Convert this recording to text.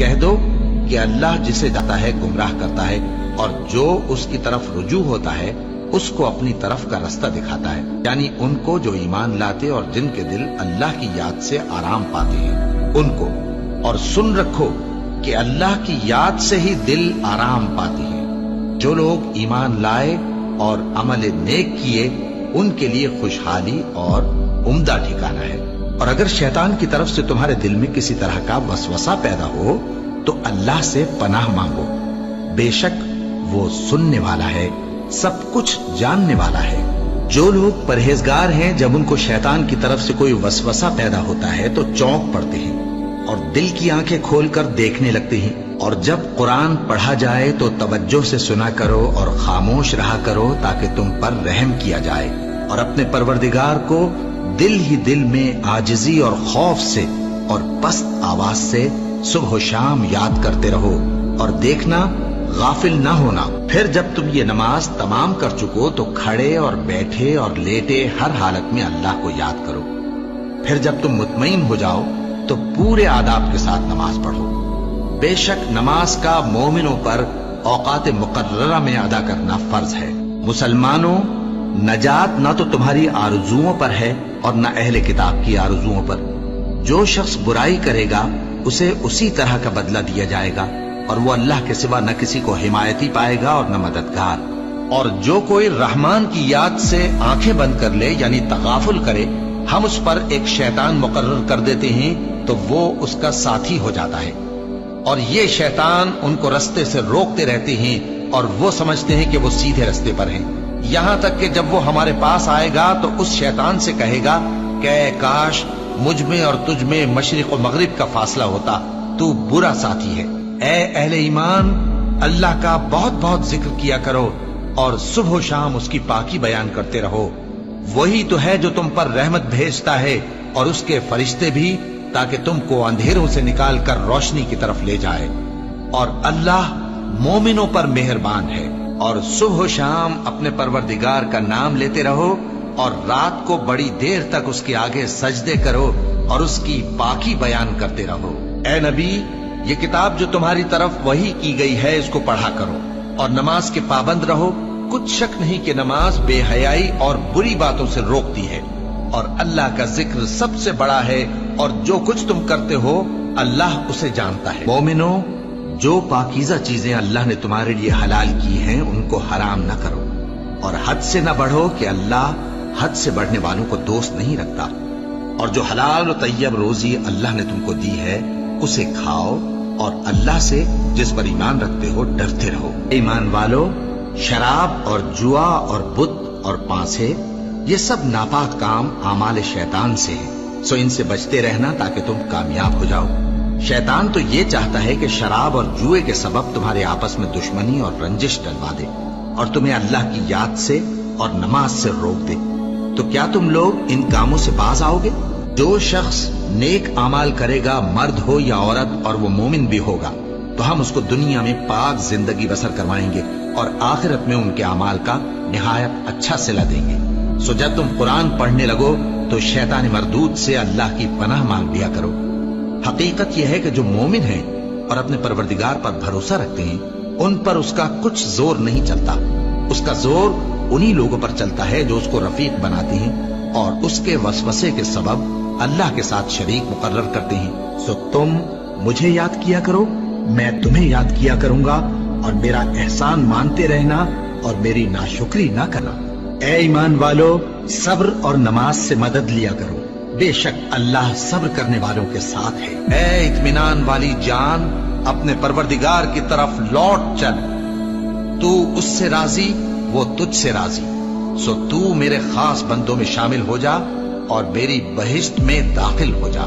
کہہ دو کہ اللہ جسے چاہتا ہے گمراہ کرتا ہے اور جو اس کی طرف رجوع ہوتا ہے اس کو اپنی طرف کا رستہ دکھاتا ہے، یعنی ان کو جو ایمان لاتے اور جن کے دل اللہ کی یاد سے آرام پاتے ہیں ان کو۔ اور سن رکھو کہ اللہ کی یاد سے ہی دل آرام پاتے ہیں۔ جو لوگ ایمان لائے اور عمل نیک کیے ان کے لیے خوشحالی اور عمدہ ٹھکانہ ہے۔ اور اگر شیطان کی طرف سے تمہارے دل میں کسی طرح کا وسوسہ پیدا ہو تو اللہ سے پناہ مانگو، بے شک وہ سننے والا ہے، سب کچھ جاننے والا ہے۔ جو لوگ پرہیزگار ہیں جب ان کو شیطان کی طرف سے کوئی وسوسہ پیدا ہوتا ہے تو چونک پڑتے ہیں اور دل کی آنکھیں کھول کر دیکھنے لگتے ہیں، اور جب قرآن پڑھا جائے تو توجہ سے سنا کرو اور خاموش رہا کرو تاکہ تم پر رحم کیا جائے، اور اپنے پروردگار کو دل ہی دل میں عاجزی اور خوف سے اور پست آواز سے صبح و شام یاد کرتے رہو، اور دیکھنا غافل نہ ہونا۔ پھر جب تم یہ نماز تمام کر چکو تو کھڑے اور بیٹھے اور لیٹے ہر حالت میں اللہ کو یاد کرو۔ پھر جب تم مطمئن ہو جاؤ تو پورے آداب کے ساتھ نماز پڑھو۔ بے شک نماز کا مومنوں پر اوقات مقررہ میں ادا کرنا فرض ہے۔ مسلمانوں، نجات نہ تو تمہاری آرزوؤں پر ہے اور نہ اہل کتاب کی آرزوؤں پر۔ جو شخص برائی کرے گا اسے اسی طرح کا بدلہ دیا جائے گا، اور وہ اللہ کے سوا نہ کسی کو حمایتی پائے گا اور نہ مددگار۔ اور جو کوئی رحمان کی یاد سے آنکھیں بند کر لے یعنی تغافل کرے، ہم اس پر ایک شیطان مقرر کر دیتے ہیں تو وہ اس کا ساتھی ہو جاتا ہے، اور یہ شیطان ان کو رستے سے روکتے رہتے ہیں اور وہ سمجھتے ہیں کہ وہ سیدھے رستے پر ہیں، یہاں تک کہ جب وہ ہمارے پاس آئے گا تو اس شیطان سے کہے گا کہ اے کاش مجھ میں اور تجھ میں مشرق و مغرب کا فاصلہ ہوتا، تو برا ساتھی ہے۔ اے اہل ایمان، اللہ کا بہت بہت ذکر کیا کرو اور صبح و شام اس کی پاکی بیان کرتے رہو، وہی تو ہے جو تم پر رحمت بھیجتا ہے اور اس کے فرشتے بھی، تاکہ تم کو اندھیروں سے نکال کر روشنی کی طرف لے جائے۔ اور اللہ مومنوں پر مہربان ہے۔ اور صبح و شام اپنے پروردگار کا نام لیتے رہو اور رات کو بڑی دیر تک اس کے آگے سجدے کرو اور اس کی پاکی بیان کرتے رہو۔ اے نبی، یہ کتاب جو تمہاری طرف وحی کی گئی ہے اس کو پڑھا کرو اور نماز کے پابند رہو۔ کچھ شک نہیں کہ نماز بے حیائی اور بری باتوں سے روکتی ہے، اور اللہ کا ذکر سب سے بڑا ہے، اور جو کچھ تم کرتے ہو اللہ اسے جانتا ہے۔ مومنوں، جو پاکیزہ چیزیں اللہ نے تمہارے لیے حلال کی ہیں ان کو حرام نہ کرو، اور حد سے نہ بڑھو کہ اللہ حد سے بڑھنے والوں کو دوست نہیں رکھتا، اور جو حلال و طیب روزی اللہ نے تم کو دی ہے اسے کھاؤ، اور اللہ سے جس پر ایمان رکھتے ہو ڈرتے رہو۔ ایمان والو، شراب اور جوا اور بت اور پانسے یہ سب ناپاک کام اعمال شیطان سے ہیں، سو ان سے بچتے رہنا تاکہ تم کامیاب ہو جاؤ۔ شیطان تو یہ چاہتا ہے کہ شراب اور جوئے کے سبب تمہارے آپس میں دشمنی اور رنجش ڈلوا دے اور تمہیں اللہ کی یاد سے اور نماز سے روک دے۔ تو کیا تم لوگ ان کاموں سے باز آؤ گے؟ جو شخص نیک اعمال کرے گا، مرد ہو یا عورت، اور وہ مومن بھی ہوگا، تو ہم اس کو دنیا میں پاک زندگی بسر کروائیں گے اور آخرت میں ان کے اعمال کا نہایت اچھا صلہ دیں گے۔ سو جب تم قرآن پڑھنے لگو تو شیطان مردود سے اللہ کی پناہ مانگ لیا کرو۔ حقیقت یہ ہے کہ جو مومن ہیں اور اپنے پروردگار پر بھروسہ رکھتے ہیں ان پر اس کا کچھ زور نہیں چلتا، اس کا زور انہی لوگوں پر چلتا ہے جو اس کو رفیق بناتے ہیں اور اس کے وسوسے کے سبب اللہ کے ساتھ شریک مقرر کرتے ہیں۔ سو تم مجھے یاد کیا کرو، میں تمہیں یاد کیا کروں گا، اور میرا احسان مانتے رہنا اور میری ناشکری نہ کرنا۔ اے ایمان والو، صبر اور نماز سے مدد لیا کرو، بے شک اللہ صبر کرنے والوں کے ساتھ ہے۔ اے اطمینان والی جان، اپنے پروردگار کی طرف لوٹ چل، تو اس سے راضی وہ تجھ سے راضی، سو تو میرے خاص بندوں میں شامل ہو جا اور میری بہشت میں داخل ہو جا۔